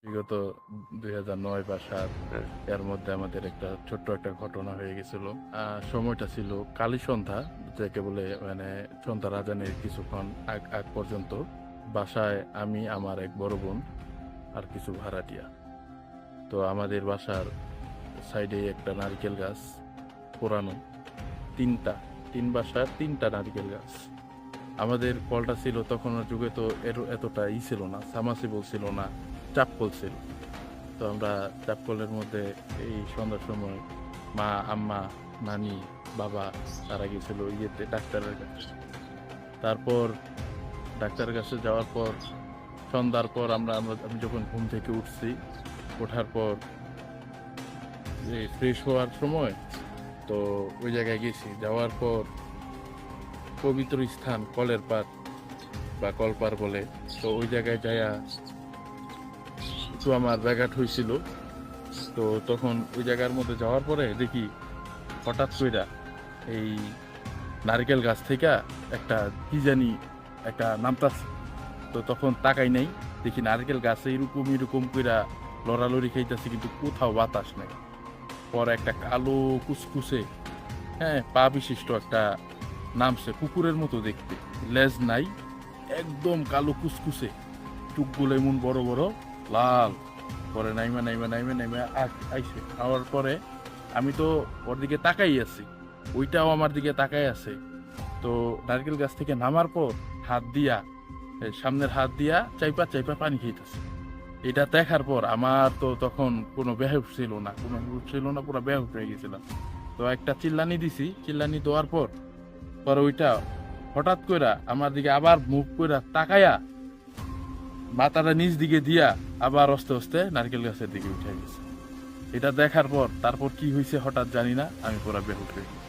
বিগত 2009 বা 7 হ্যাঁ, এর মধ্যে আমাদের একটা ছোট্ট একটা ঘটনা হয়ে গেছিল। সময়টা ছিল কালী সন্ধ্যা, যাকে বলে মানে সন্ধ্যা আজানের কিছুক্ষণ আগ আগ পর্যন্ত। বাসায় আমি, আমার এক বড় বোন আর কিছু ভাড়াটিয়া। তো আমাদের বাসার সাইডে একটা নারকেল গাছ পুরানো, 3টা, 3 বাসার 3টা নারকেল গাছ। আমাদের কলটা ছিল তখনের যুগে, তো এতটা ছিল না, সাবমার্সিবল ছিল না, চাপ কল ছিল। তো আমরা চাপ কলের মধ্যে এই সন্ধ্যার সময় মা, আম্মা, নানি, বাবা তারা গেছিল ইয়েতে ডাক্তারের কাছে। তারপর ডাক্তারের কাছে যাওয়ার পর সন্ধ্যার পর আমি যখন ঘুম থেকে উঠছি, ওঠার পর ফ্রেশ হওয়ার সময়, তো ওই জায়গায় গেছি। যাওয়ার পর পবিত্র স্থান কলের পার বা কলপার বলে, তো ওই জায়গায় যাইয়া একটু আমার ব্যাঘাত হয়েছিল। তো তখন ওই জায়গার মধ্যে যাওয়ার পরে দেখি হঠাৎ কইরা এই নারকেল গাছ থেকে একটা কি জানি একটা নামতাছে। তো তখন তাকাই নাই, দেখি নারকেল গাছে এরকম এরকম কইরা লড়ালড়ি খাইতেছে, কিন্তু কোথাও বাতাস নাই। পরে একটা কালো কুসকুসে, হ্যাঁ, পা বিশিষ্ট একটা নামছে, কুকুরের মতো দেখতে, লেজ নাই, একদম কালো কুসকুসে, চুকগুলো এমন বড় বড়, লাল। পরে নাইমা নাইমা নাইমা নাইমা আইসে। আওয়ার পরে আমি তো ওর দিকে তাকাই আছি, ওইটাও আমার দিকে তাকাই আছে। তো নারকেল গাছ থেকে নামার পর হাত দিয়া, সামনের হাত দিয়া চাইপা চাইপা পানি খাইতেছে। এটা দেখার পর আমার তো তখন কোনো বেহুশ ছিল না, কোনো হুশ ছিল না, পুরো বেহুশ হয়ে গেছিলাম। তো একটা চিল্লানি দিছি, চিল্লানি দেওয়ার পর পরে ওইটা হঠাৎ কইরা আমার দিকে আবার মুখ কইরা তাকায়া মাথাটা নিচ দিকে দিয়া আবার আস্তে আস্তে নারকেল গাছের দিকে উঠে গেছে। এটা দেখার পর তারপর কি হয়েছে হঠাৎ জানি না, আমি পুরা বেহুশ হয়ে গেছি।